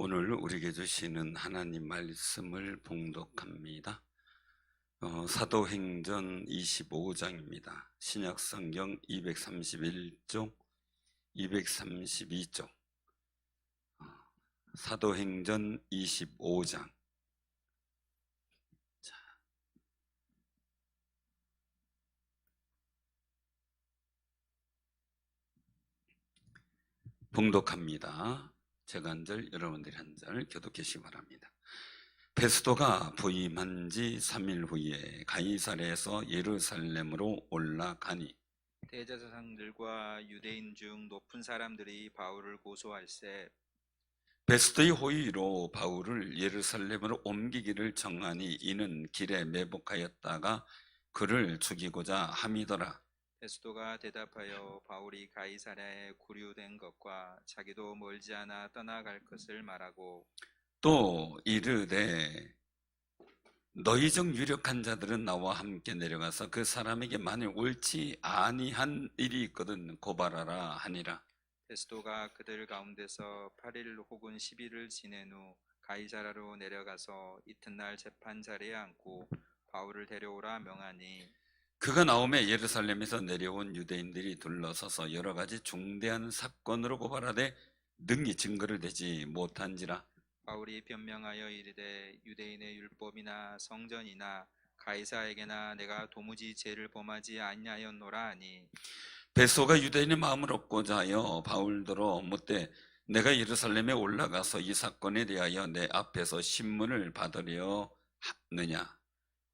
오늘 우리에게 주시는 하나님 말씀을 봉독합니다. 사도행전 25장입니다. 신약성경 231쪽, 232쪽. 사도행전 25장. 봉독합니다. 제가 한 절, 여러분들이 한 절 교독하시기 바랍니다. 베스도가 부임한 지 3일 후에 가이사랴에서 예루살렘으로 올라가니 대제사장들과 유대인 중 높은 사람들이 바울을 고소할세. 베스도의 호의로 바울을 예루살렘으로 옮기기를 정하니 이는 길에 매복하였다가 그를 죽이고자 함이더라. 베스도가 대답하여 바울이 가이사랴에 구류된 것과 자기도 멀지 않아 떠나갈 것을 말하고 또 이르되 너희 중 유력한 자들은 나와 함께 내려가서 그 사람에게 만일 옳지 아니한 일이 있거든 고발하라 하니라. 베스도가 그들 가운데서 8일 혹은 10일을 지낸 후 가이사랴로 내려가서 이튿날 재판 자리에 앉고 바울을 데려오라 명하니 그가 나오매 예루살렘에서 내려온 유대인들이 둘러서서 여러 가지 중대한 사건으로 고발하되 능히 증거를 대지 못한지라. 바울이 변명하여 이르되 유대인의 율법이나 성전이나 가이사에게나 내가 도무지 죄를 범하지 아니하였노라 하니 베소가 유대인의 마음을 얻고자 하여 바울더러 묻되 내가 예루살렘에 올라가서 이 사건에 대하여 내 앞에서 신문을 받으려 하느냐.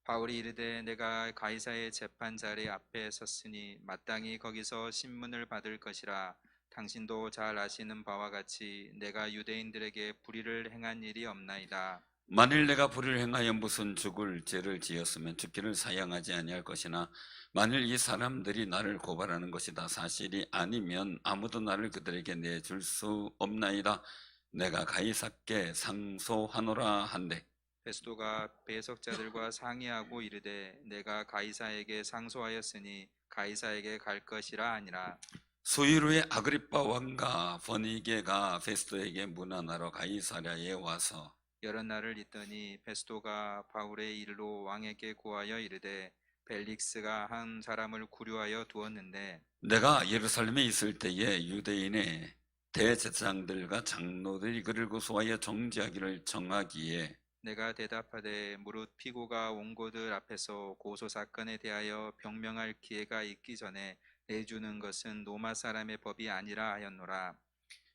바울이 이르되 내가 가이사의 재판 자리 앞에 섰으니 마땅히 거기서 신문을 받을 것이라. 당신도 잘 아시는 바와 같이 내가 유대인들에게 불의를 행한 일이 없나이다. 만일 내가 불의를 행하여 무슨 죽을 죄를 지었으면 죽기를 사양하지 아니할 것이나 만일 이 사람들이 나를 고발하는 것이 다 사실이 아니면 아무도 나를 그들에게 내줄 수 없나이다. 내가 가이사께 상소하노라 한대. 베스도가 배석자들과 상의하고 이르되 내가 가이사에게 상소하였으니 가이사에게 갈 것이라 하니라. 수일 후에 아그리빠 왕과 버니게가 베스도에게 문안하러 가이사랴에 와서 여러 날을 있더니 베스도가 바울의 일로 왕에게 고하여 이르되 벨릭스가 한 사람을 구류하여 두었는데 내가 예루살렘에 있을 때에 유대인의 대제사장들과 장로들이 그를 고소하여 정죄하기를 정하기에 내가 대답하되 무릇 피고가 원고들 앞에서 고소 사건에 대하여 병명할 기회가 있기 전에 내주는 것은 로마 사람의 법이 아니라 하였노라.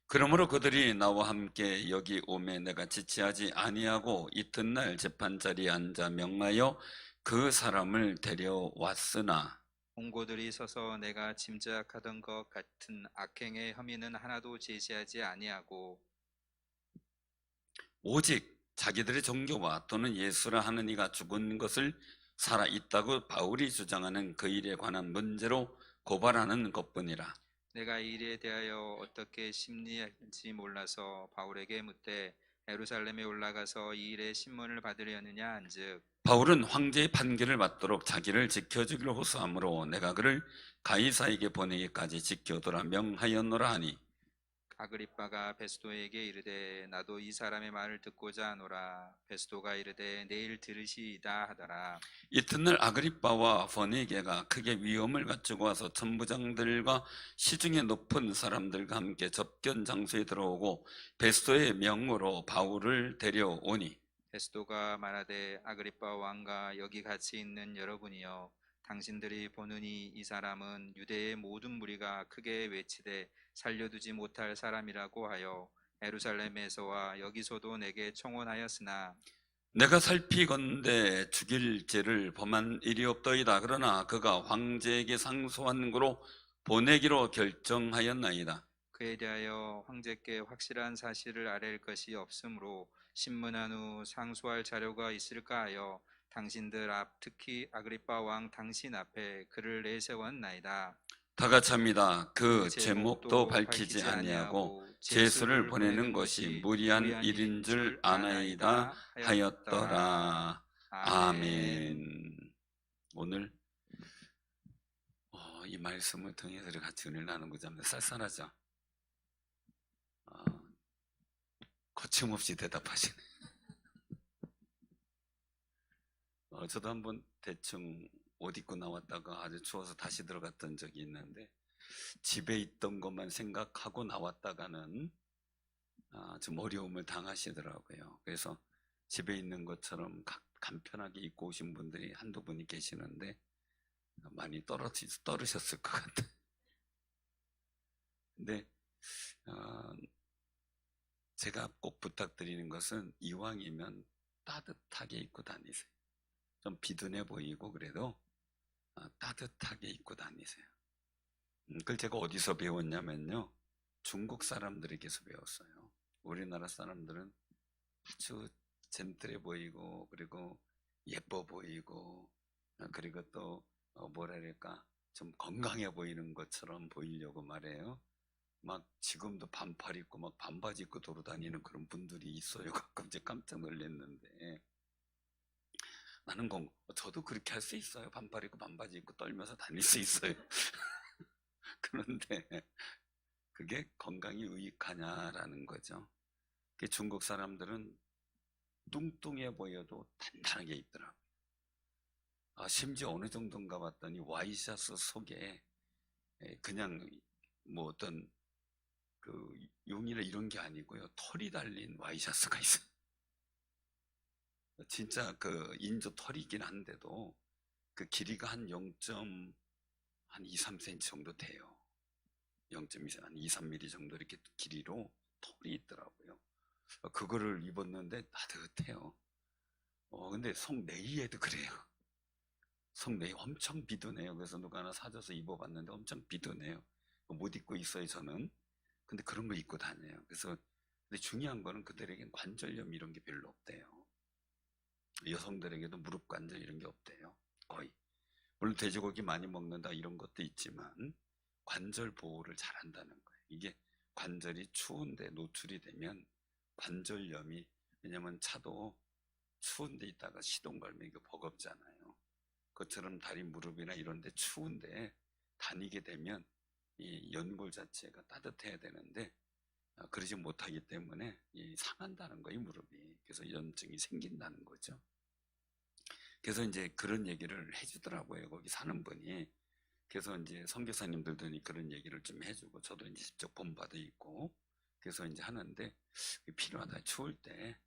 그러므로 그들이 나와 함께 여기 오매 내가 지체하지 아니하고 이튿날 재판자리에 앉아 명하여 그 사람을 데려왔으나 원고들이 서서 내가 짐작하던 것 같은 악행의 혐의는 하나도 제시하지 아니하고 오직 자기들의 종교와 또는 예수라 하는 이가 죽은 것을 살아 있다고 바울이 주장하는 그 일에 관한 문제로 고발하는 것뿐이라. 내가 이 일에 대하여 어떻게 심리할지 몰라서 바울에게 묻되 예루살렘에 올라가서 이 일의 신문을 받으려느냐 한즉 바울은 황제의 판결을 받도록 자기를 지켜주기를 호소하므로 내가 그를 가이사에게 보내기까지 지켜두라 명하였노라 하니 아그리빠가 베스도에게 이르되 나도 이 사람의 말을 듣고자 하노라. 베스도가 이르되 내일 들으시이다 하더라. 이튿날 아그리빠와 버니게가 크게 위험을 갖추고 와서 천부장들과 시중에 높은 사람들과 함께 접견 장소에 들어오고 베스도의 명으로 바울을 데려오니 베스도가 말하되 아그리빠 왕과 여기 같이 있는 여러분이여 당신들이 보느니 이 사람은 유대의 모든 무리가 크게 외치되 살려두지 못할 사람이라고 하여 예루살렘에서와 여기서도 내게 청혼하였으나 내가 살피건대 죽일 죄를 범한 일이 없더이다. 그러나 그가 황제에게 상소한 거로 보내기로 결정하였나이다. 그에 대하여 황제께 확실한 사실을 아랠 것이 없으므로 신문한 후 상소할 자료가 있을까 하여 당신들 앞 특히 아그리빠 왕 당신 앞에 그를 내세웠나이다. 다 같이 합니다. 그 제목도 밝히지 아니하고 제수를 보내는 것이 무리한 일인 줄 아나이다 하였더라. 아멘. 오늘 이 말씀을 통해서 우리 같이 은혜를 나누고자 합니다. 쌀쌀하죠? 거침없이 대답하시네. 저도 한번 대충 옷 입고 나왔다가 아주 추워서 다시 들어갔던 적이 있는데, 집에 있던 것만 생각하고 나왔다가는 좀 어려움을 당하시더라고요. 그래서 집에 있는 것처럼 간편하게 입고 오신 분들이 한두 분이 계시는데 많이 떨으셨을 것 같아요. 근데 제가 꼭 부탁드리는 것은 이왕이면 따뜻하게 입고 다니세요. 좀 비둔해 보이고 그래도 따뜻하게 입고 다니세요. 그걸 제가 어디서 배웠냐면요, 중국 사람들에게서 배웠어요. 우리나라 사람들은 아주 젠틀해 보이고 그리고 예뻐 보이고 그리고 또 뭐랄까 좀 건강해 보이는 것처럼 보이려고 말해요. 막 지금도 반팔 입고 막 반바지 입고 돌아다니는 그런 분들이 있어요. 가끔 이제 깜짝 놀랐는데, 나는 저도 그렇게 할 수 있어요. 반팔 입고 반바지 입고 떨면서 다닐 수 있어요. 그런데 그게 건강이 유익하냐라는 거죠. 중국 사람들은 뚱뚱해 보여도 단단하게 입더라고요. 심지어 어느 정도인가 봤더니 와이셔츠 속에 그냥 뭐 어떤 그 용이나 이런 게 아니고요, 털이 달린 와이셔츠가 있어요. 진짜 그 인조 털이긴 한데도 그 길이가 한 2, 3cm 정도 돼요. 0.2, 한 2, 3mm 정도 이렇게 길이로 털이 있더라고요. 그거를 입었는데 따뜻해요. 근데 송네이에도 그래요. 송네이 엄청 비둔해요. 그래서 누가 하나 사줘서 입어봤는데 엄청 비둔해요. 못 입고 있어요, 저는. 근데 그런 거 입고 다녀요. 그래서 근데 중요한 거는 그들에겐 관절염 이런 게 별로 없대요. 여성들에게도 무릎 관절 이런 게 없대요. 거의. 물론 돼지고기 많이 먹는다 이런 것도 있지만 관절 보호를 잘 한다는 거예요. 이게 관절이 추운데 노출이 되면 관절염이, 왜냐면 차도 추운데 있다가 시동 걸면 이거 버겁잖아요. 그것처럼 다리 무릎이나 이런 데 추운데 다니게 되면 이 연골 자체가 따뜻해야 되는데 그러지 못하기 때문에 상한다는 거예요, 무릎이. 그래서 염증이 생긴다는 거죠. 그래서 이제 그런 얘기를 해주더라고요, 거기 사는 분이. 그래서 이제 선교사님들도 그런 얘기를 좀 해주고, 저도 이제 직접 본 바도 있고, 그래서 이제 하는데, 필요하다. 추울 때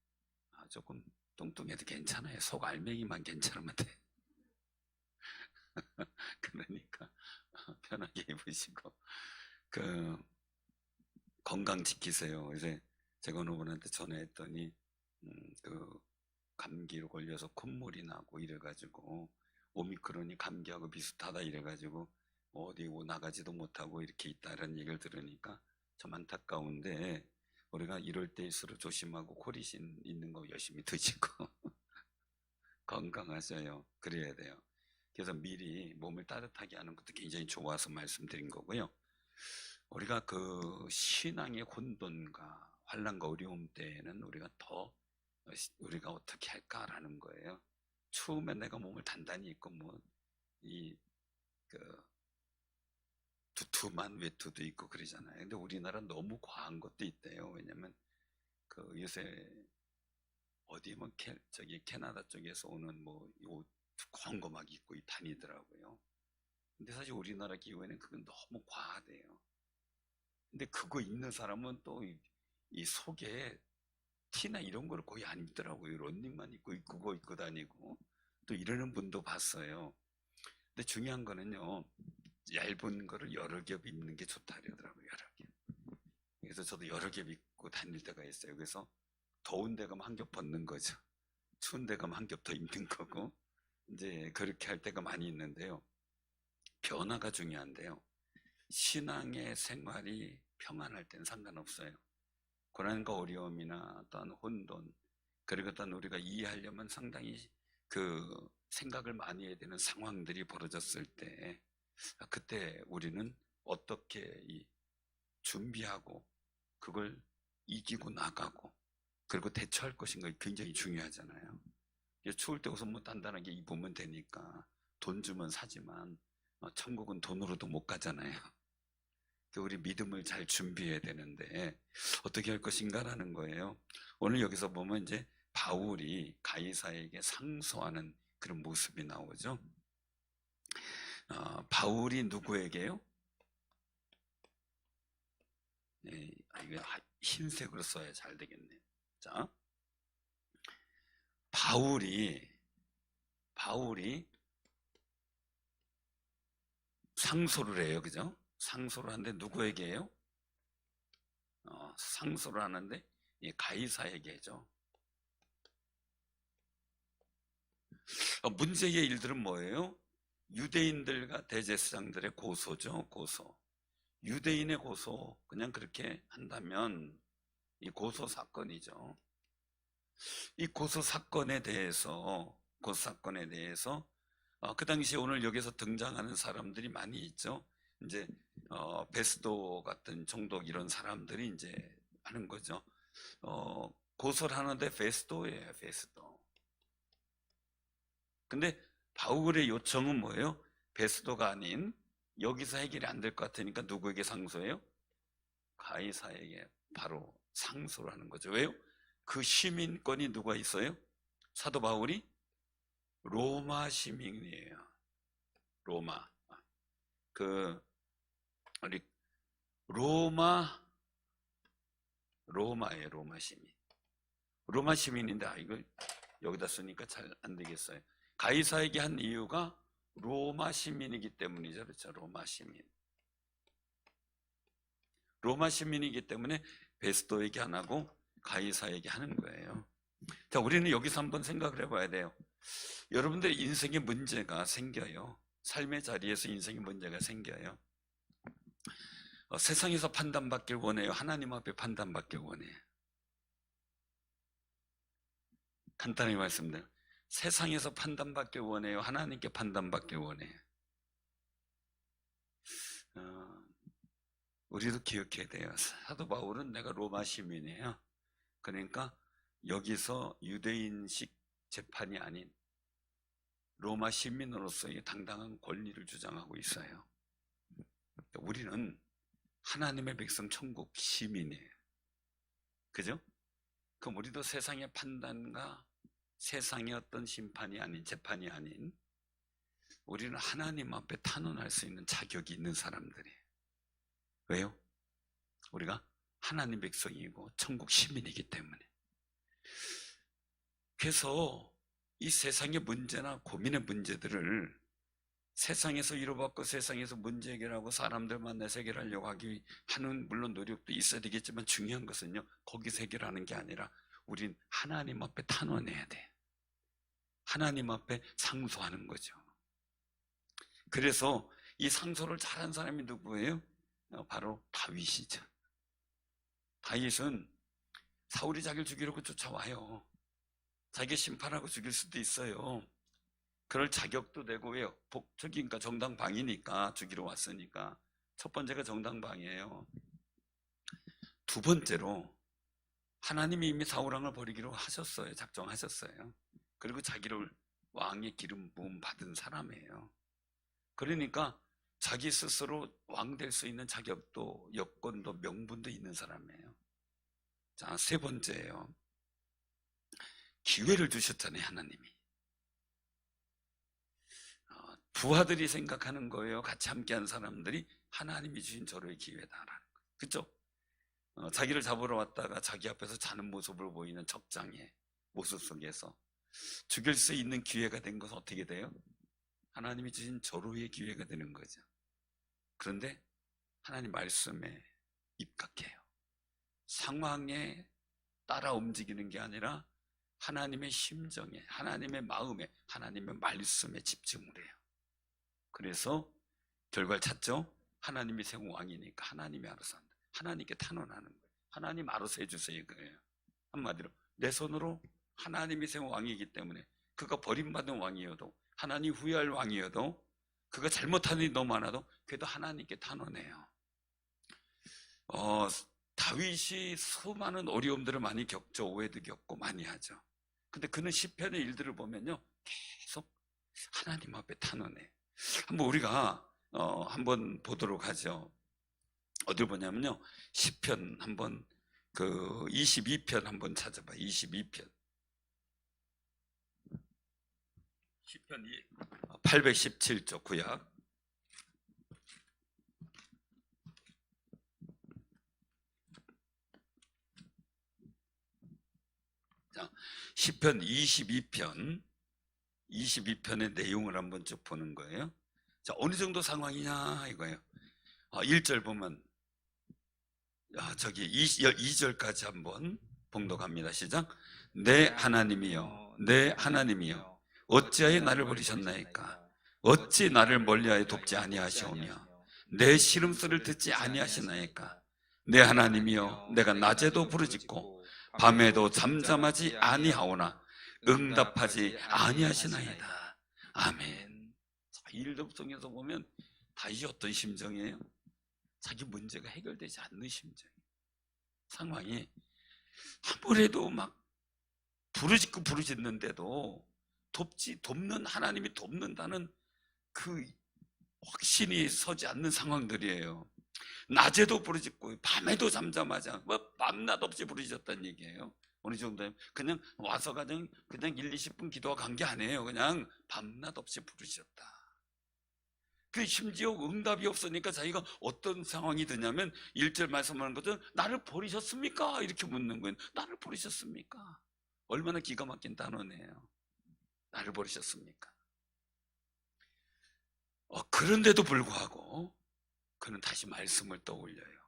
조금 뚱뚱해도 괜찮아요. 속 알맹이만 괜찮으면 돼. 그러니까 편하게 입으시고 그 건강 지키세요. 이제 제가 어느 분한테 전화했더니 그 감기로 걸려서 콧물이 나고 이래가지고 오미크론이 감기하고 비슷하다 이래가지고 어디 나가지도 못하고 이렇게 있다라는 얘기를 들으니까 좀 안타까운데, 우리가 이럴 때일수록 조심하고 코리신 있는 거 열심히 드시고 건강하셔요. 그래야 돼요. 그래서 미리 몸을 따뜻하게 하는 것도 굉장히 좋아서 말씀드린 거고요. 우리가 그 신앙의 혼돈과 환난과 어려움 때에는 우리가 더 우리가 어떻게 할까라는 거예요. 추우면 내가 몸을 단단히 입고 그 두툼한 외투도 있고 그러잖아요. 근데 우리나라 너무 과한 것도 있대요. 왜냐면 그 요새 어디 저기 캐나다 쪽에서 오는 옷 두꺼운 거 막 입고 다니더라고요. 근데 사실 우리나라 기후에는 그건 너무 과하대요. 근데 그거 입는 사람은 또 이 속에 티나 이런 거를 거의 안 입더라고요. 런닝만 입고 그거 입고 다니고 또 이러는 분도 봤어요. 근데 중요한 거는요, 얇은 거를 여러 겹 입는 게 좋다 그러더라고요. 여러 겹. 그래서 저도 여러 겹 입고 다닐 때가 있어요. 그래서 더운 데 가면 한 겹 벗는 거죠. 추운 데 가면 한 겹 더 입는 거고, 이제 그렇게 할 때가 많이 있는데요. 변화가 중요한데요. 신앙의 생활이 평안할 때는 상관없어요. 고난과 어려움이나 또한 혼돈, 그리고 또한 우리가 이해하려면 상당히 그 생각을 많이 해야 되는 상황들이 벌어졌을 때, 그때 우리는 어떻게 준비하고 그걸 이기고 나가고 그리고 대처할 것인가 굉장히 중요하잖아요. 추울 때 우선 단단하게 입으면 되니까 돈 주면 사지만 천국은 돈으로도 못 가잖아요. 우리 믿음을 잘 준비해야 되는데 어떻게 할 것인가라는 거예요. 오늘 여기서 보면 이제 바울이 가이사에게 상소하는 그런 모습이 나오죠. 바울이 누구에게요? 네, 이거 흰색으로 써야 잘 되겠네요. 자, 바울이 상소를 해요, 그죠? 상소를 하는데 누구에게요? 상소를 하는데 가이사에게죠. 문제의 일들은 뭐예요? 유대인들과 대제사장들의 고소죠, 고소. 유대인의 고소, 그냥 그렇게 한다면 이 고소 사건이죠. 이 고소 사건에 대해서 그 당시에 오늘 여기서 등장하는 사람들이 많이 있죠. 이제 베스도 같은 총독 이런 사람들이 이제 하는 거죠. 고소를 하는데 베스도예요, 베스도. 근데 바울의 요청은 뭐예요? 베스도가 아닌, 여기서 해결이 안 될 것 같으니까 누구에게 상소해요? 가이사에게 바로 상소를 하는 거죠. 왜요? 그 시민권이 누가 있어요? 사도 바울이 로마 시민이에요. 로마. 우리 로마예요, 로마 시민. 로마 시민인데, 이거 여기다 쓰니까 잘 안 되겠어요. 가이사에게 한 이유가 로마 시민이기 때문이죠. 그렇죠? 로마 시민. 로마 시민이기 때문에 베스도에게 안 하고 가이사에게 하는 거예요. 자, 우리는 여기서 한번 생각을 해봐야 돼요. 여러분들의 인생에 문제가 생겨요. 삶의 자리에서 인생에 문제가 생겨요. 세상에서 판단받길 원해요? 하나님 앞에 판단받길 원해요? 간단히 말씀드려요. 세상에서 판단받길 원해요? 하나님께 판단받길 원해요? 우리도 기억해야 돼요. 사도 바울은 내가 로마 시민이에요. 그러니까 여기서 유대인식 재판이 아닌 로마 시민으로서의 당당한 권리를 주장하고 있어요. 우리는 하나님의 백성 천국 시민이에요. 그죠? 그럼 우리도 세상의 판단과 세상의 어떤 심판이 아닌, 재판이 아닌, 우리는 하나님 앞에 탄원할 수 있는 자격이 있는 사람들이에요. 왜요? 우리가 하나님 백성이고 천국 시민이기 때문에. 그래서 이 세상의 문제나 고민의 문제들을 세상에서 위로받고 세상에서 문제 해결하고 사람들 만나서 해결하려고 하는 물론 노력도 있어야 되겠지만 중요한 것은요, 거기서 해결하는 게 아니라 우린 하나님 앞에 탄원해야 돼. 하나님 앞에 상소하는 거죠. 그래서 이 상소를 잘한 사람이 누구예요? 바로 다윗이죠. 다윗은 사울이 자기를 죽이려고 쫓아와요. 자기가 심판하고 죽일 수도 있어요. 그럴 자격도 되고, 왜요? 복적이니까 정당방위니까, 죽이러 왔으니까. 첫 번째가 정당방위예요. 두 번째로 하나님이 이미 사울왕을 버리기로 하셨어요. 작정하셨어요. 그리고 자기를 왕의 기름 부음 받은 사람이에요. 그러니까 자기 스스로 왕 될 수 있는 자격도, 여건도, 명분도 있는 사람이에요. 자, 세 번째예요. 기회를 주셨잖아요, 하나님이. 부하들이 생각하는 거예요. 같이 함께한 사람들이 하나님이 주신 저로의 기회다라는 거예요. 그죠? 자기를 잡으러 왔다가 자기 앞에서 자는 모습을 보이는 적장의 모습 속에서 죽일 수 있는 기회가 된 것은 어떻게 돼요? 하나님이 주신 저로의 기회가 되는 거죠. 그런데 하나님 말씀에 입각해요. 상황에 따라 움직이는 게 아니라 하나님의 심정에, 하나님의 마음에, 하나님의 말씀에 집중을 해요. 그래서 결과를 찾죠. 하나님이 세운 왕이니까 하나님이 알아서 한다. 하나님께 탄원하는 거예요. 하나님 알아서 해주세요, 그래요. 한마디로 내 손으로 하나님이 세운 왕이기 때문에, 그가 버림받은 왕이어도, 하나님 후회할 왕이어도, 그가 잘못하는 일이 너무 많아도 그래도 하나님께 탄원해요. 다윗이 수많은 어려움들을 많이 겪죠. 오해도 겪고 많이 하죠. 근데 그는 시편의 일들을 보면요, 계속 하나님 앞에 탄원해. 한번 우리가 한번 보도록 하죠. 어디 보냐면요, 시편 한번 22편 한번 찾아봐. 22편 시편 817쪽 구약. 자, 시편 22편의 내용을 한번 쭉 보는 거예요. 자, 어느 정도 상황이냐 이거예요. 1절 보면 저기 2절까지 한번 봉독합니다. 시작. 내 하나님이여, 내 하나님이여, 어찌하여 나를 버리셨나이까? 어찌 나를 멀리하여 돕지 아니하시오며 내 시름소리를 듣지 아니하시나이까? 내 하나님이여, 내가 낮에도 부르짖고 밤에도 잠잠하지 아니하오나 응답하지 아니하시나이다. 아멘. 자, 1절부터 보면 다윗이 어떤 심정이에요? 자기 문제가 해결되지 않는 심정, 상황이 아무래도 막 부르짖고 부르짖는데도 돕는 하나님이 돕는다는 그 확신이 서지 않는 상황들이에요. 낮에도 부르짖고 밤에도 잠잠하지 않고 밤낮 없이 부르짖었다는 얘기예요. 어느 정도면 그냥 와서 그냥 1, 20분 기도가 간 게 아니에요. 그냥 밤낮 없이 부르짖었다. 그 심지어 응답이 없으니까 자기가 어떤 상황이 드냐면 1절 말씀하는 것은 나를 버리셨습니까? 이렇게 묻는 거예요. 나를 버리셨습니까? 얼마나 기가 막힌 단어네요. 나를 버리셨습니까? 그런데도 불구하고 그는 다시 말씀을 떠올려요.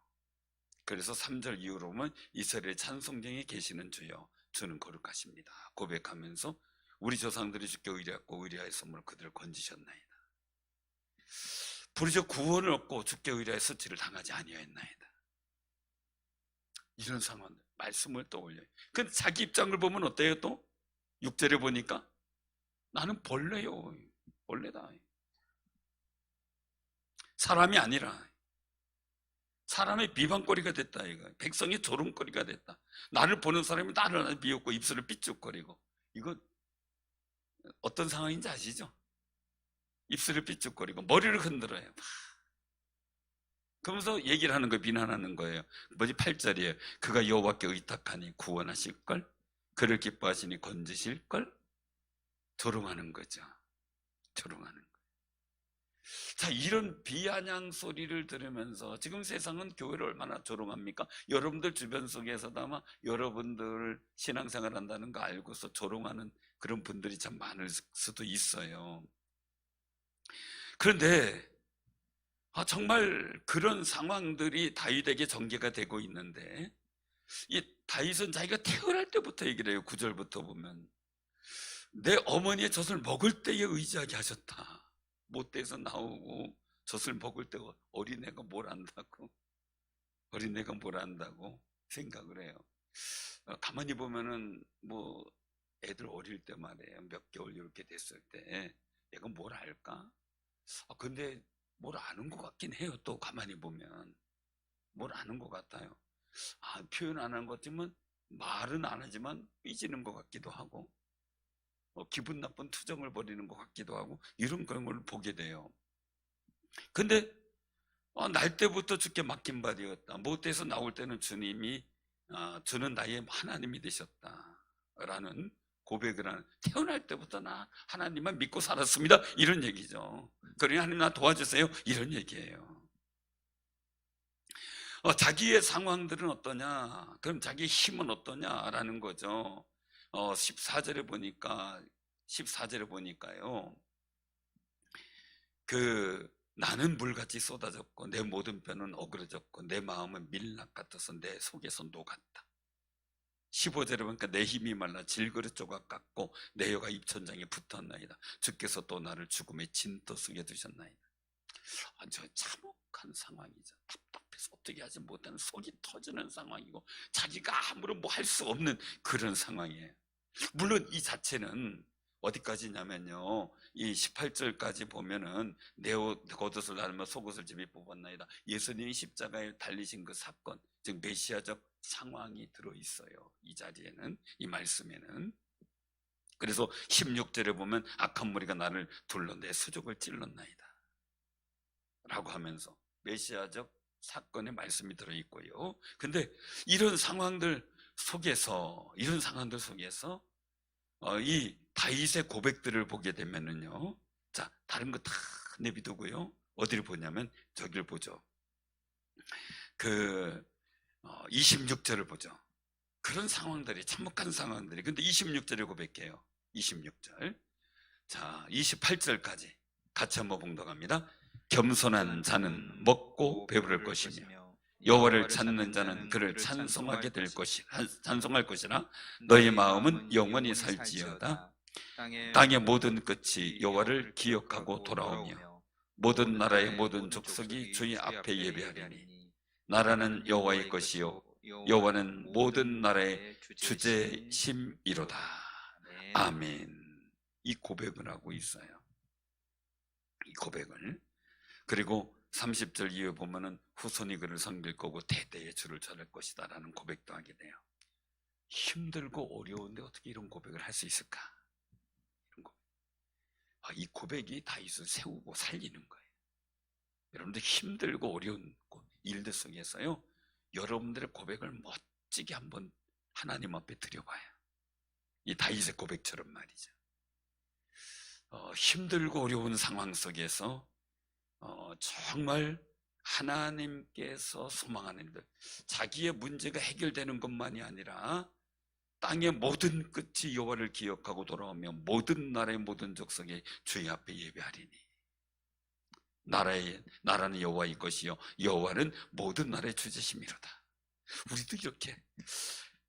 그래서 3절 이후로 보면 이스라엘의 찬송경에 계시는 주여, 주는 거룩하십니다 고백하면서 우리 조상들이 주께 의뢰하고 의뢰하였으므로 그들을 건지셨나이다. 부르짖어 구원을 얻고 주께 의뢰하여 수치를 당하지 아니하였나이다. 이런 상황, 말씀을 떠올려요. 근데 자기 입장을 보면 어때요? 또 6절에 보니까 나는 벌레요, 벌레다. 사람이 아니라 사람의 비방거리가 됐다 이거. 백성이 조롱거리가 됐다. 나를 보는 사람이 나를 비웃고 입술을 삐죽거리고. 이거 어떤 상황인지 아시죠? 입술을 삐죽거리고 머리를 흔들어요. 그러면서 얘기를 하는 거예요. 비난하는 거예요. 뭐지? 8절이에요. 그가 여호와께 의탁하니 구원하실걸? 그를 기뻐하시니 건지실걸? 조롱하는 거죠. 조롱하는 거예요. 자, 이런 비아냥 소리를 들으면서 지금 세상은 교회를 얼마나 조롱합니까? 여러분들 주변 속에서도 아마 여러분들 신앙생활 한다는 거 알고서 조롱하는 그런 분들이 참 많을 수도 있어요. 그런데 정말 그런 상황들이 다윗에게 전개가 되고 있는데, 이 다윗은 자기가 태어날 때부터 얘기를 해요. 9절부터 보면 내 어머니의 젖을 먹을 때에 의지하게 하셨다. 못돼서 나오고 젖을 먹을 때 어린애가 뭘 안다고, 어린애가 뭘 안다고 생각을 해요. 가만히 보면은 뭐 애들 어릴 때 말이에요. 몇 개월 이렇게 됐을 때 얘가 뭘 알까? 근데 뭘 아는 것 같긴 해요. 또 가만히 보면 뭘 아는 것 같아요. 표현 안 하는 것 같지만 말은 안 하지만 삐지는 것 같기도 하고, 기분 나쁜 투정을 벌이는 것 같기도 하고, 이런 그런 걸 보게 돼요. 근데 날 때부터 주께 맡긴 바 되었다. 못돼서 나올 때는 주님이 주는 나의 하나님이 되셨다라는 고백을 하는, 태어날 때부터 나 하나님만 믿고 살았습니다 이런 얘기죠. 그러니 하나님 나 도와주세요 이런 얘기예요. 자기의 상황들은 어떠냐, 그럼 자기의 힘은 어떠냐라는 거죠. 14절에 보니까요, 나는 물같이 쏟아졌고 내 모든 뼈는 어그러졌고 내 마음은 밀랍 같아서 내 속에서 녹았다. 15절에 보니까 내 힘이 말라 질그릇 조각 같고 내 혀가 입천장에 붙었나이다. 주께서 또 나를 죽음의 진토 속에 두셨나이다. 저 참혹한 상황이죠. 답답해서 어떻게 하지 못하는, 속이 터지는 상황이고 자기가 아무런 뭐 할 수 없는 그런 상황이에요. 물론 이 자체는 어디까지냐면요, 이 18절까지 보면은 내 겉옷을 나누며 속옷을 집에 뽑았나이다. 예수님이 십자가에 달리신 그 사건, 즉 메시아적 상황이 들어있어요. 이 자리에는, 이 말씀에는. 그래서 16절에 보면 악한 무리가 나를 둘러 내 수족을 찔렀나이다 라고 하면서 메시아적 사건의 말씀이 들어있고요. 근데 이런 상황들 속에서 이 다윗의 고백들을 보게 되면은요, 자, 다른 거 다 내비두고요, 어디를 보냐면 저기를 보죠. 26절을 보죠. 그런 상황들이, 참혹한 상황들이. 근데 26절을 고백해요. 26절. 자, 28절까지 같이 한번 봉독합니다. 겸손한 자는 먹고 배부를 것이며 여호와를 찾는 자는 그를 찬송할 것이라. 너의 마음은 영원히 살지어다. 땅의 모든 끝이 여호와를 기억하고 돌아오며 모든 나라의 모든 족속이 주의 앞에 예배하리니. 나라는 여호와의 것이요 여호와는 모든 나라의 주제심이로다. 아멘. 이 고백을 하고 있어요. 이 고백을. 그리고 30절 이후에 보면은 후손이 그를 섬길 거고 대대의 주를 전할 것이다 라는 고백도 하게 돼요. 힘들고 어려운데 어떻게 이런 고백을 할 수 있을까? 이런 고백. 이 고백이 다윗을 세우고 살리는 거예요. 여러분들 힘들고 어려운 일들 속에서요, 여러분들의 고백을 멋지게 한번 하나님 앞에 드려봐요. 이 다윗의 고백처럼 말이죠. 힘들고 어려운 상황 속에서 정말 하나님께서 소망하는 일들, 자기의 문제가 해결되는 것만이 아니라 땅의 모든 끝이 여호와를 기억하고 돌아오며 모든 나라의 모든 족속이 주의 앞에 예배하리니. 나라는 여호와의 것이요 여호와는 모든 나라의 주제심이로다. 우리도 이렇게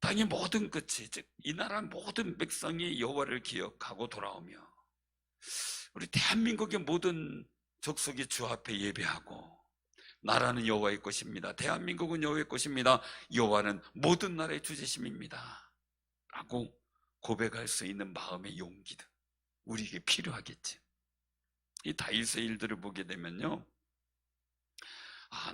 땅의 모든 끝이, 즉 이 나라 모든 백성이 여호와를 기억하고 돌아오며 우리 대한민국의 모든 족속이 주 앞에 예배하고, 나라는 여호와의 것입니다, 대한민국은 여호와의 것입니다, 여호와는 모든 나라의 주제심입니다 라고 고백할 수 있는 마음의 용기도 우리에게 필요하겠지. 이 다윗의 일들을 보게 되면요,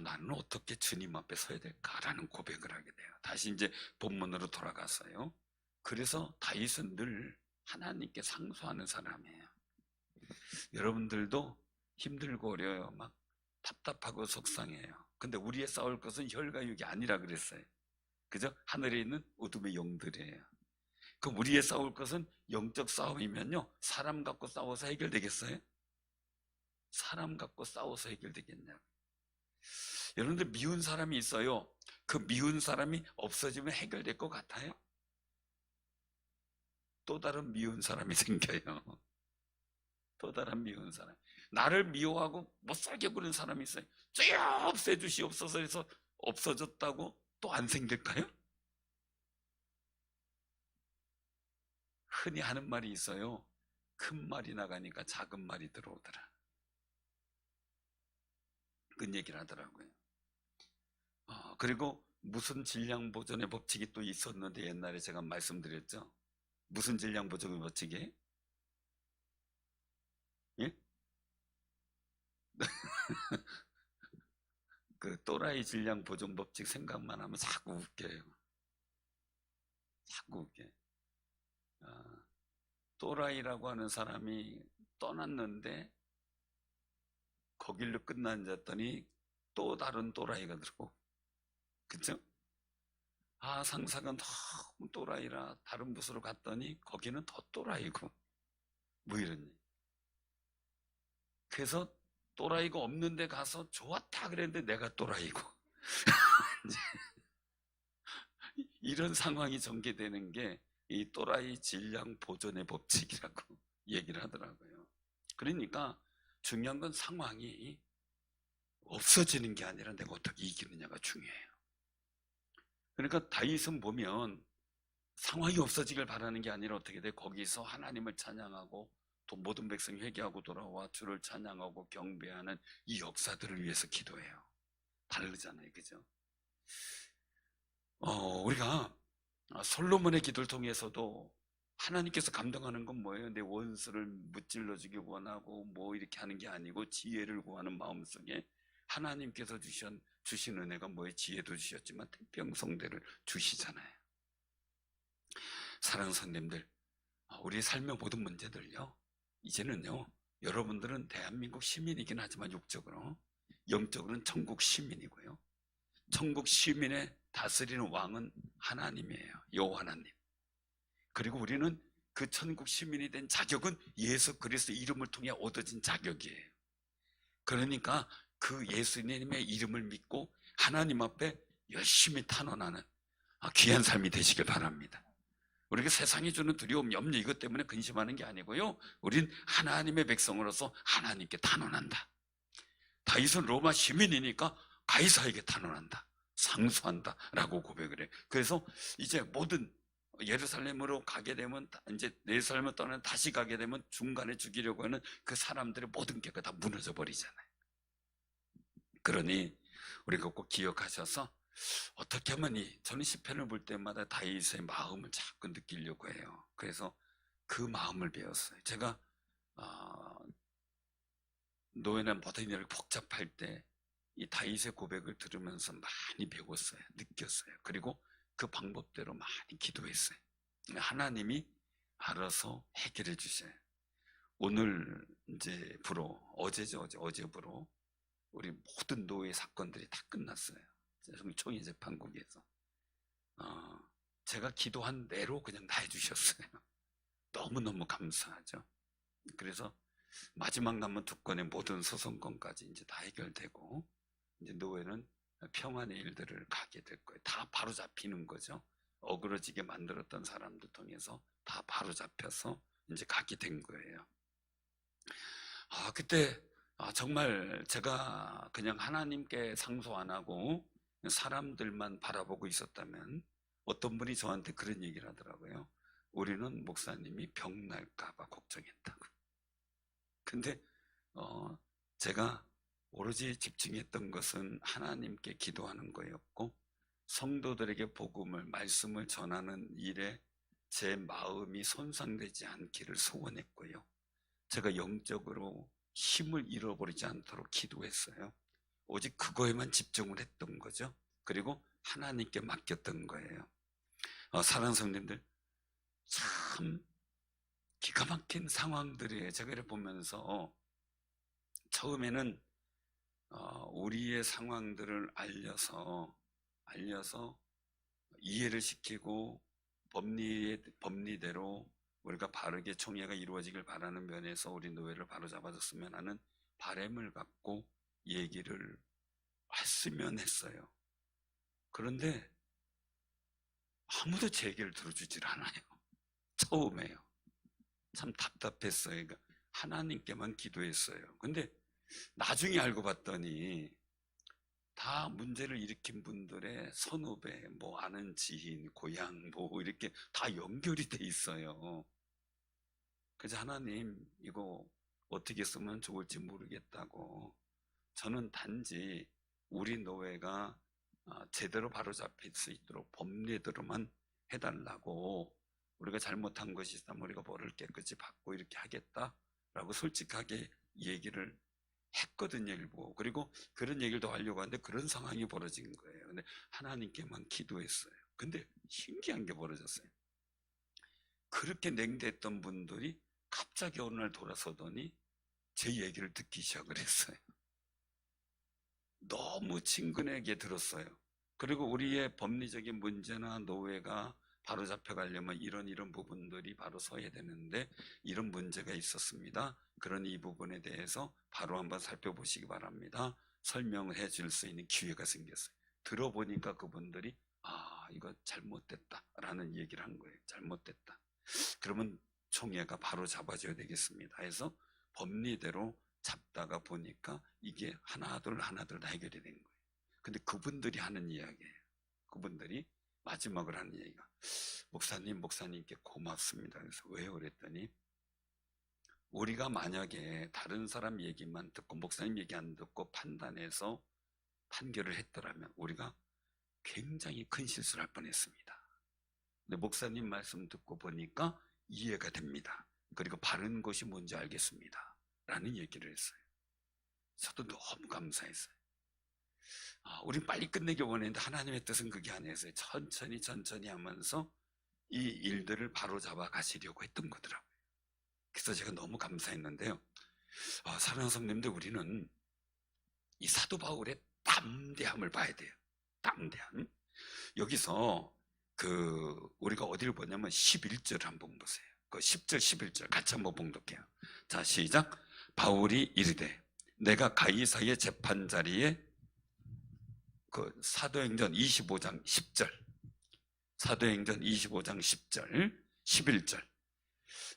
나는 어떻게 주님 앞에 서야 될까라는 고백을 하게 돼요. 다시 이제 본문으로 돌아가서요, 그래서 다윗은 늘 하나님께 상소하는 사람이에요. 여러분들도 힘들고 어려워요. 막 답답하고 속상해요. 근데 우리의 싸울 것은 혈과 육이 아니라 그랬어요. 그죠? 하늘에 있는 어둠의 영들이에요. 그럼 우리의 싸울 것은 영적 싸움이면요, 사람 갖고 싸워서 해결되겠어요? 사람 갖고 싸워서 해결되겠냐고. 여러분들 미운 사람이 있어요. 그 미운 사람이 없어지면 해결될 것 같아요? 또 다른 미운 사람이 생겨요. 또 다른 미운 사람. 나를 미워하고 못살게 구는 사람이 있어요. 쭉 없애주시옵소서 해서 없어졌다고 또 안 생길까요? 흔히 하는 말이 있어요. 큰 말이 나가니까 작은 말이 들어오더라. 그런 얘기를 하더라고요. 그리고 무슨 질량 보존의 법칙이 또 있었는데, 옛날에 제가 말씀드렸죠. 무슨 질량 보존의 법칙이? 예? 그 또라이 질량 보존 법칙 생각만 하면 자꾸 웃겨요. 자꾸 웃겨. 또라이라고 하는 사람이 떠났는데 거길로 끝났더니 또 다른 또라이가 들어오고, 그쵸? 상사가 너무 또라이라 다른 부서로 갔더니 거기는 더 또라이고, 뭐 이런 얘기. 그래서 또라이가 없는 데 가서 좋았다 그랬는데 내가 또라이고 이런 상황이 전개되는 게 이 또라이 질량 보존의 법칙이라고 얘기를 하더라고요. 그러니까 중요한 건 상황이 없어지는 게 아니라 내가 어떻게 이기느냐가 중요해요. 그러니까 다윗은 보면 상황이 없어지길 바라는 게 아니라 어떻게 돼? 거기서 하나님을 찬양하고 또 모든 백성이 회개하고 돌아와 주를 찬양하고 경배하는 이 역사들을 위해서 기도해요. 다르잖아요, 그죠? 우리가 솔로몬의 기도를 통해서도 하나님께서 감동하는 건 뭐예요? 내 원수를 무찔러 주기 원하고 뭐 이렇게 하는 게 아니고 지혜를 구하는 마음속에 하나님께서 주신 은혜가 뭐예요? 지혜도 주셨지만 태평성대를 주시잖아요. 사랑하는 성도님들, 우리 삶의 모든 문제들요, 이제는요, 여러분들은 대한민국 시민이긴 하지만 영적으로는 천국 시민이고요, 천국 시민의 다스리는 왕은 하나님이에요. 여호와 하나님. 그리고 우리는 그 천국 시민이 된 자격은 예수 그리스도 이름을 통해 얻어진 자격이에요. 그러니까 그 예수님의 이름을 믿고 하나님 앞에 열심히 탄원하는 귀한 삶이 되시길 바랍니다. 우리가 세상이 주는 두려움, 염려 이것 때문에 근심하는 게 아니고요, 우린 하나님의 백성으로서 하나님께 탄원한다. 다윗은 로마 시민이니까 가이사에게 탄원한다, 상수한다 라고 고백을 해요. 그래서 이제 모든 예루살렘으로 가게 되면, 이제 예루살렘을 떠나 다시 가게 되면 중간에 죽이려고 하는 그 사람들의 모든 게 다 무너져 버리잖아요. 그러니 우리가 꼭 기억하셔서 어떻게 하면 저는 시편을 볼 때마다 다윗의 마음을 자꾸 느끼려고 해요. 그래서 그 마음을 배웠어요. 제가 노예나 모든 일을 복잡할 때 이 다윗의 고백을 들으면서 많이 배웠어요. 느꼈어요. 그리고 그 방법대로 많이 기도했어요. 하나님이 알아서 해결해 주셔요. 오늘 이제부로, 어제부로 우리 모든 노예 사건들이 다 끝났어요. 총회재판국에서 제가 기도한 대로 그냥 다 해주셨어요. 너무너무 감사하죠. 그래서 마지막 남은 2건의 모든 소송건까지 이제 다 해결되고, 이제 노예는 평안의 일들을 가게 될 거예요. 다 바로 잡히는 거죠. 어그러지게 만들었던 사람들 통해서 다 바로 잡혀서 이제 가게 된 거예요. 그때 정말 제가 그냥 하나님께 상소 안 하고 사람들만 바라보고 있었다면, 어떤 분이 저한테 그런 얘기를 하더라고요. 우리는 목사님이 병 날까봐 걱정했다고. 근데 제가 오로지 집중했던 것은 하나님께 기도하는 거였고, 성도들에게 복음을, 말씀을 전하는 일에 제 마음이 손상되지 않기를 소원했고요, 제가 영적으로 힘을 잃어버리지 않도록 기도했어요. 오직 그거에만 집중을 했던 거죠. 그리고 하나님께 맡겼던 거예요. 사랑하는 성도님들, 참 기가 막힌 상황들이에요. 제가 이렇게 보면서 처음에는 우리의 상황들을 알려서 이해를 시키고 법리대로 우리가 바르게 총회가 이루어지길 바라는 면에서 우리 노예를 바로 잡아줬으면 하는 바람을 갖고 얘기를 했으면 했어요. 그런데 아무도 제 얘기를 들어주질 않아요. 처음에요. 참 답답했어요. 그러니까 하나님께만 기도했어요. 근데 나중에 알고 봤더니 다 문제를 일으킨 분들의 선후배, 뭐 아는 지인, 고향, 뭐 이렇게 다 연결이 돼 있어요. 그래서 하나님, 이거 어떻게 쓰면 좋을지 모르겠다고, 저는 단지 우리 노예가 제대로 바로잡힐 수 있도록 법리대로만 해달라고, 우리가 잘못한 것이 있다면 우리가 벌을 깨끗이 받고 이렇게 하겠다라고 솔직하게 얘기를 했거든요, 일부. 그리고 그런 얘기를 더 하려고 하는데 그런 상황이 벌어진 거예요. 근데 하나님께만 기도했어요. 근데 신기한 게 벌어졌어요. 그렇게 냉대했던 분들이 갑자기 어느 날 돌아서더니 제 얘기를 듣기 시작을 했어요. 너무 친근하게 들었어요. 그리고 우리의 법리적인 문제나 노예가 바로 잡혀가려면 이런 부분들이 바로 서야 되는데 이런 문제가 있었습니다. 그런 이 부분에 대해서 바로 한번 살펴보시기 바랍니다. 설명을 해줄 수 있는 기회가 생겼어요. 들어보니까 그분들이 이거 잘못됐다 라는 얘기를 한 거예요. 잘못됐다. 그러면 총회가 바로 잡아줘야 되겠습니다 해서 법리대로 잡다가 보니까 이게 하나둘 다 해결이 된 거예요. 근데 그분들이 하는 이야기예요. 그분들이 마지막으로 하는 얘기가, 목사님께 고맙습니다. 그래서 왜요? 그랬더니 우리가 만약에 다른 사람 얘기만 듣고 목사님 얘기 안 듣고 판단해서 판결을 했더라면 우리가 굉장히 큰 실수를 할 뻔했습니다. 근데 목사님 말씀 듣고 보니까 이해가 됩니다. 그리고 바른 것이 뭔지 알겠습니다 라는 얘기를 했어요. 저도 너무 감사했어요. 우린 빨리 끝내기 원했는데 하나님의 뜻은 그게 아니었어요. 천천히 하면서 이 일들을 바로잡아 가시려고 했던 거더라고요. 그래서 제가 너무 감사했는데요. 사랑하는 성도님들, 우리는 이 사도 바울의 담대함을 봐야 돼요. 담대한. 여기서 우리가 어디를 보냐면 11절 한번 보세요. 그 10절 11절 같이 한번 봉독해요. 자, 시작. 바울이 이르되 내가 가이사의 재판 자리에, 그 사도행전 25장 10절, 사도행전 25장 10절 11절,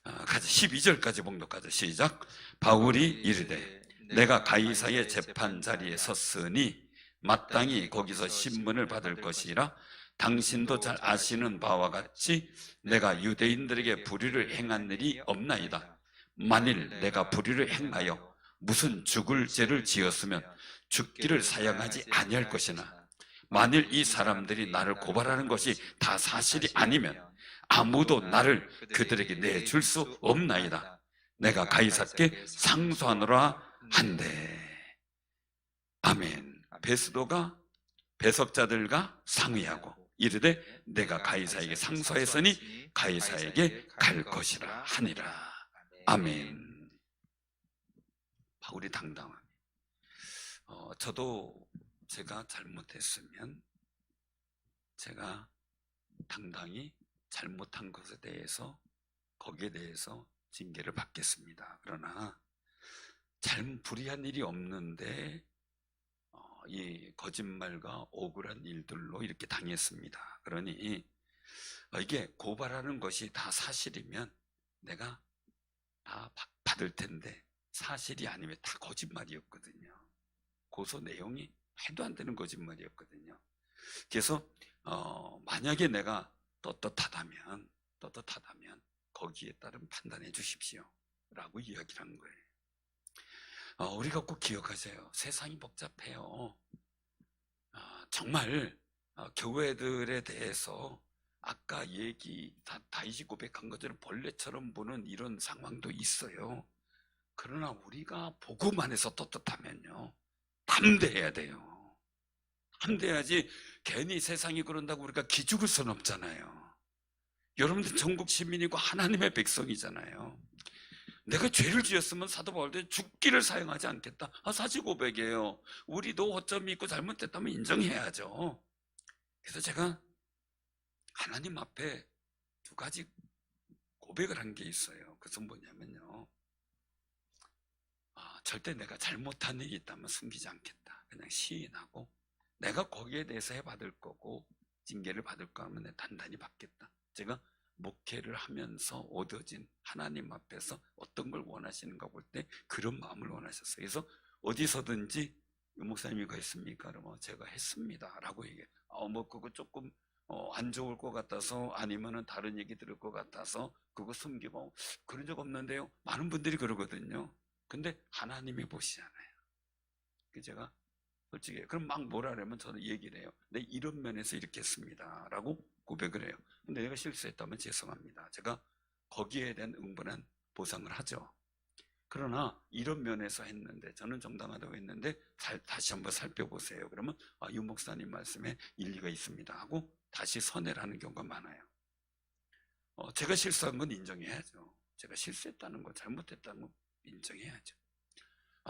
가자. 12절까지 봉독하자. 시작. 바울이 이르되 내가 가이사의 재판 자리에 섰으니 마땅히 거기서 신문을 받을 것이라. 당신도 잘 아시는 바와 같이 내가 유대인들에게 불의를 행한 일이 없나이다. 만일 내가 불의를 행하여 무슨 죽을 죄를 지었으면 죽기를 사양하지 아니할 것이나, 만일 이 사람들이 나를 고발하는 것이 다 사실이 아니면 아무도 나를 그들에게 내줄 수 없나이다. 내가 가이사께 상소하노라 한대. 아멘. 베스도가 배석자들과 상의하고 이르되 내가 가이사에게 상소했으니 가이사에게 갈 것이라 하니라. 아멘. 바울이 당당하게, 저도 제가 잘못했으면 제가 당당히 잘못한 것에 대해서, 거기에 대해서 징계를 받겠습니다. 그러나 불의한 일이 없는데 이 거짓말과 억울한 일들로 이렇게 당했습니다. 그러니 이게 고발하는 것이 다 사실이면 내가 다 받을 텐데, 사실이 아니면 다 거짓말이었거든요. 고소 내용이 해도 안 되는 거짓말이었거든요. 그래서 만약에 내가 떳떳하다면 거기에 따른 판단해 주십시오 라고 이야기를 한 거예요. 우리가 꼭 기억하세요. 세상이 복잡해요. 정말 교회들에 대해서 아까 다윗이 고백한 것처럼 벌레처럼 보는 이런 상황도 있어요. 그러나 우리가 복음 안에서 떳떳하면요, 담대해야 돼요. 담대해야지. 괜히 세상이 그런다고 우리가 기죽을 수는 없잖아요. 여러분들 전국 시민이고 하나님의 백성이잖아요. 내가 죄를 지었으면 사도 바울도 죽기를 사용하지 않겠다. 사실 고백이에요. 우리도 허점이 있고 잘못됐다면 인정해야죠. 그래서 제가 하나님 앞에 두 가지 고백을 한 게 있어요. 그것은 뭐냐면요, 절대 내가 잘못한 일이 있다면 숨기지 않겠다. 그냥 시인하고 내가 거기에 대해서 해받을 거고 징계를 받을 거 하면 내가 단단히 받겠다. 제가 목회를 하면서 얻어진 하나님 앞에서 어떤 걸 원하시는가 볼 때 그런 마음을 원하셨어요. 그래서 어디서든지 목사님이 그거 했습니까? 그러면 제가 했습니다 라고 얘기해요. 그거 조금 안 좋을 것 같아서, 아니면은 다른 얘기 들을 것 같아서 그거 숨기고, 그런 적 없는데요. 많은 분들이 그러거든요. 근데 하나님이 보시잖아요. 제가 솔직히 그럼 막 뭐라 그러면 저는 얘기를 해요. 네, 이런 면에서 이렇게 했습니다 라고 고백을 해요. 근데 내가 실수했다면 죄송합니다. 제가 거기에 대한 응분한 보상을 하죠. 그러나 이런 면에서 했는데, 저는 정당하다고 했는데 다시 한번 살펴보세요. 그러면 유 목사님 말씀에 일리가 있습니다 하고 다시 선회를 하는 경우가 많아요. 제가 실수한 건 인정해야죠. 제가 실수했다는 거, 잘못했다는 거 인정해야죠.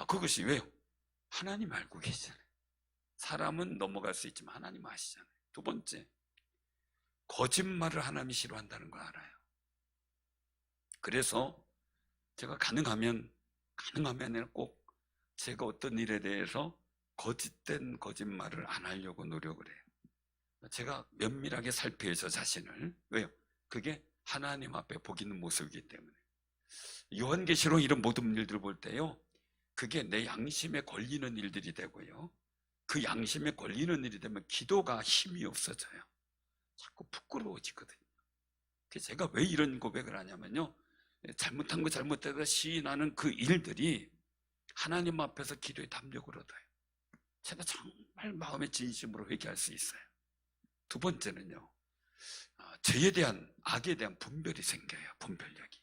그것이 왜요? 하나님 알고 계시잖아요. 사람은 넘어갈 수 있지만 하나님 아시잖아요. 두 번째, 거짓말을 하나님이 싫어한다는 걸 알아요. 그래서 제가 가능하면 꼭 제가 어떤 일에 대해서 거짓된 거짓말을 안 하려고 노력을 해요. 제가 면밀하게 살펴요, 저 자신을. 왜요? 그게 하나님 앞에 복 있는 모습이기 때문에. 요한계시록 이런 모든 일들을 볼 때요, 그게 내 양심에 걸리는 일들이 되고요, 그 양심에 걸리는 일이 되면 기도가 힘이 없어져요. 자꾸 부끄러워지거든요. 제가 왜 이런 고백을 하냐면요, 잘못한 거 잘못되다 시인하는 그 일들이 하나님 앞에서 기도의 담력을 얻어요. 제가 정말 마음의 진심으로 회개할 수 있어요. 두 번째는요, 죄에 대한, 악에 대한 분별이 생겨요. 분별력이.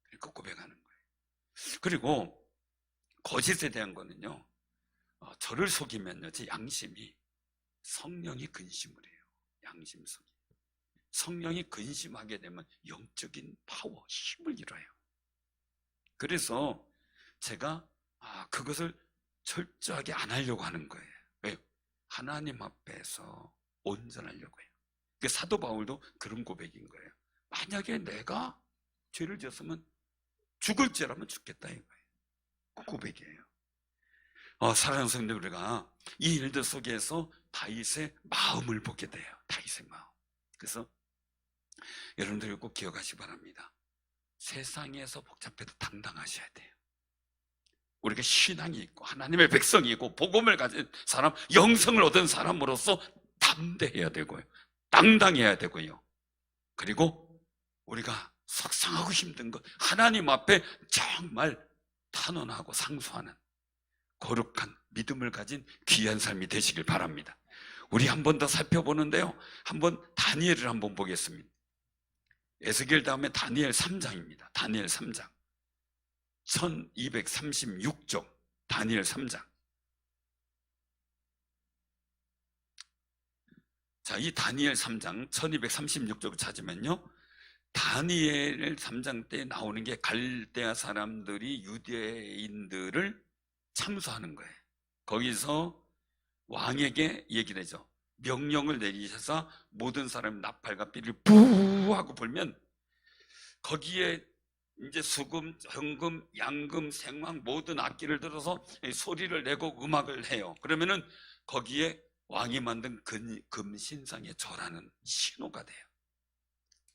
그러니까 고백하는 거예요. 그리고 거짓에 대한 거는요, 저를 속이면요, 제 양심이, 성령이 근심을 해요. 양심 속이. 성령이 근심하게 되면 영적인 파워, 힘을 잃어요. 그래서 제가 그것을 철저하게 안 하려고 하는 거예요. 왜요? 하나님 앞에서 온전하려고 해요. 그 사도 바울도 그런 고백인 거예요. 만약에 내가 죄를 지었으면 죽을지라면 죽겠다 이거예요. 그 고백이에요. 사랑하는 성도들, 우리가 이 일들 속에서 다윗의 마음을 보게 돼요. 다윗의 마음. 그래서 여러분들이 꼭 기억하시기 바랍니다. 세상에서 복잡해도 당당하셔야 돼요. 우리가 신앙이 있고 하나님의 백성이 있고 복음을 가진 사람, 영성을 얻은 사람으로서 담대해야 되고요, 당당해야 되고요, 그리고 우리가 속상하고 힘든 것 하나님 앞에 정말 탄원하고 상소하는 거룩한 믿음을 가진 귀한 삶이 되시길 바랍니다. 우리 한 번 더 살펴보는데요, 한번 다니엘을 한번 보겠습니다. 에스겔 다음에 다니엘 3장입니다. 다니엘 3장 1236쪽 다니엘 3장. 자, 이 다니엘 3장 1236쪽을 찾으면요, 다니엘 3장 때 나오는 게 갈대아 사람들이 유대인들을 참수하는 거예요. 거기서 왕에게 얘기를 하죠. 명령을 내리셔서 모든 사람이 나팔과 삐를 부 하고 불면 거기에 이제 수금, 현금, 양금, 생황 모든 악기를 들어서 소리를 내고 음악을 해요. 그러면은 거기에 왕이 만든 금 신상에 절하는 신호가 돼요.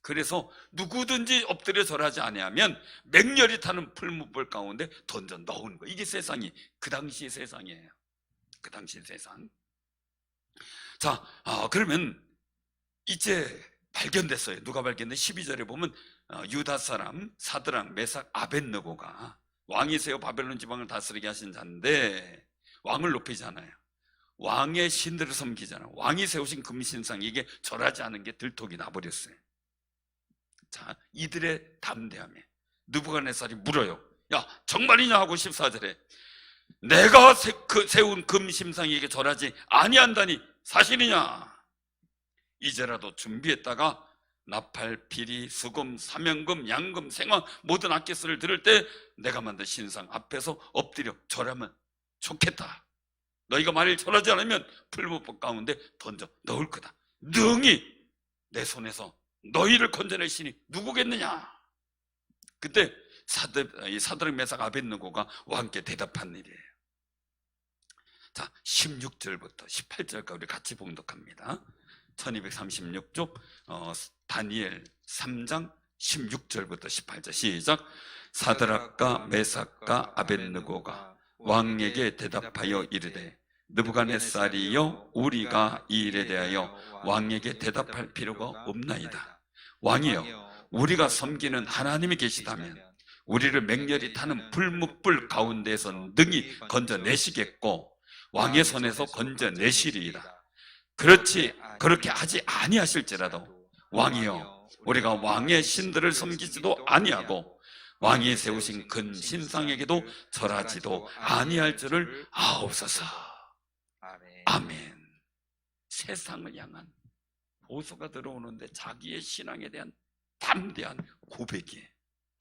그래서 누구든지 엎드려 절하지 아니하면 맹렬히 타는 풀무불 가운데 던져 넣은 거예요. 이게 세상이, 그 당시 세상이에요. 그 당시 세상. 자, 그러면 이제 발견됐어요. 누가 발견돼? 12절에 보면 유다 사람 사드락, 메삭, 아벳느고가 왕이 세워 바벨론 지방을 다스리게 하신 자인데 왕을 높이잖아요. 왕의 신들을 섬기잖아요. 왕이 세우신 금신상, 이게 절하지 않은 게 들통이 나버렸어요. 자, 이들의 담대함에 느부갓네살이 물어요. 야, 정말이냐 하고 14절에 내가 세운 금신상에게 절하지 아니한다니 사실이냐? 이제라도 준비했다가 나팔, 피리, 수금, 사명금, 양금, 생황 모든 악기스를 들을 때 내가 만든 신상 앞에서 엎드려 절하면 좋겠다. 너희가 만일 절하지 않으면 풀무불 가운데 던져 넣을 거다. 능히 내 손에서 너희를 건져내시니 누구겠느냐? 그때 사드락, 메삭, 아벳느고가 왕께 대답한 일이에요. 자, 16절부터 18절까지 우리 같이 봉독합니다. 1236쪽 다니엘 3장 16절부터 18절 시작. 사드락과 메삭과 아벳느고가 왕에게 대답하여 이르되 느부갓네살이여, 우리가 이 일에 대하여 왕에게 대답할 필요가 없나이다. 왕이여, 우리가 섬기는 하나님이 계시다면 우리를 맹렬히 타는 불뭇불 가운데에서 능히 건져내시겠고 왕의 손에서 건져내시리이다. 그렇게 하지 아니하실지라도 왕이여, 우리가 왕의 신들을 섬기지도 아니하고 왕이 세우신 근 신상에게도 절하지도 아니할 줄을 아옵소서. 아멘. 세상을 향한 보수가 들어오는데 자기의 신앙에 대한 담대한 고백이에요.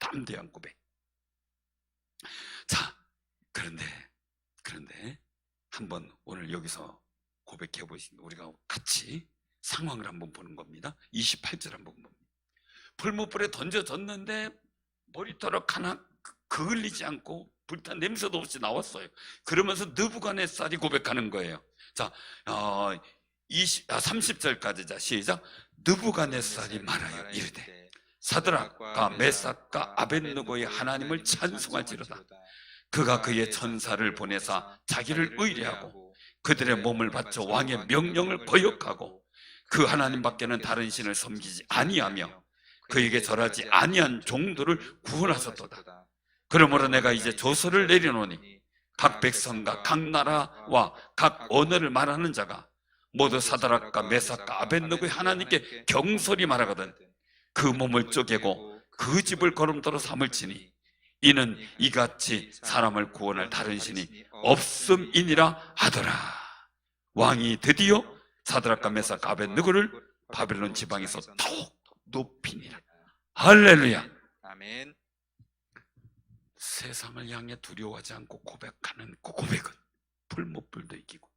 담대한 고백. 자, 그런데 한번 오늘 여기서 고백해 보신 우리가 같이 상황을 한번 보는 겁니다. 28절 한번 봅니다. 풀무불에 던져졌는데 머리털을 하나 그을리지 않고 불탄 냄새도 없이 나왔어요. 그러면서 느부갓네살이 고백하는 거예요. 자, 30절까지 자 시작. 느부갓네살이 말하여 이르되 사드락과 메삭과 아벳느고의 하나님을 찬송할지로다. 그가 그의 천사를 보내사 자기를 의뢰하고 그들의 몸을 바쳐 왕의 명령을 거역하고 그 하나님 밖에는 다른 신을 섬기지 아니하며 그에게 절하지 아니한 종들을 구원하셨도다. 그러므로 내가 이제 조서를 내려놓으니 각 백성과 각 나라와 각 언어를 말하는 자가 모두 사드락과 메삭과 아벳느고의 하나님께 경솔히 말하거든 그 몸을 쪼개고 그 집을 거름더러 삼을지니 이는 이같이 사람을 구원할 다른 신이 없음이니라 하더라. 왕이 드디어 사드락과 메삭과 아벳느고를 바벨론 지방에서 더욱 높이니라. 할렐루야. 아멘. 세상을 향해 두려워하지 않고 고백하는 그 고백은 풀무불도 이기고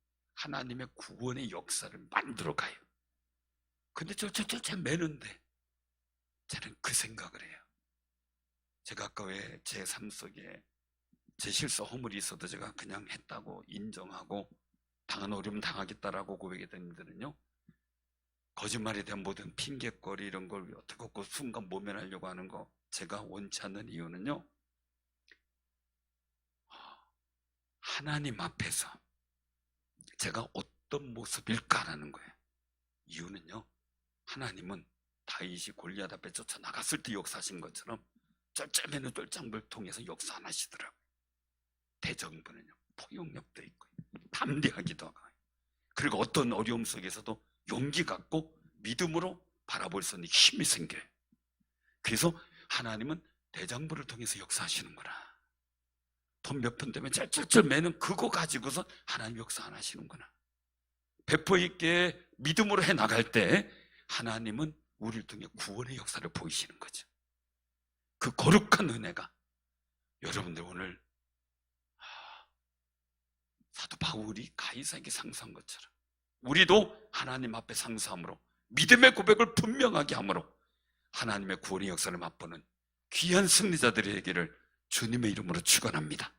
하나님의 구원의 역사를 만들어 가요. 근데 저 매는데 저는 그 생각을 해요. 제가 아까 왜 제 삶 속에 제 실수 허물이 있어도 제가 그냥 했다고 인정하고 당한 어려움 당하겠다라고 고백했던 분들은요, 거짓말에 대한 모든 핑계거리 이런 걸 어떻게 그 순간 모면하려고 하는 거 제가 원치 않는 이유는요, 하나님 앞에서 제가 어떤 모습일까라는 거예요. 이유는요, 하나님은 다윗이 골리앗 앞에 쫓아나갔을 때 역사하신 것처럼 쩔쩔매는 똘장부를 통해서 역사 안 하시더라고요. 대정부는요, 포용력도 있고 담대하기도 하고, 그리고 어떤 어려움 속에서도 용기 갖고 믿음으로 바라볼 수 있는 힘이 생겨요. 그래서 하나님은 대장부를 통해서 역사하시는구나. 돈 몇 푼 되면 쩔쩔쩔 매는 그거 가지고서 하나님 역사 안 하시는구나. 배포 있게 믿음으로 해나갈 때 하나님은 우리를 통해 구원의 역사를 보이시는 거죠. 그 거룩한 은혜가 여러분들 오늘 사도 바울이 가이사에게 상수한 것처럼 우리도 하나님 앞에 상수함으로 믿음의 고백을 분명하게 함으로 하나님의 구원의 역사를 맛보는 귀한 승리자들이 되기를 주님의 이름으로 축원합니다.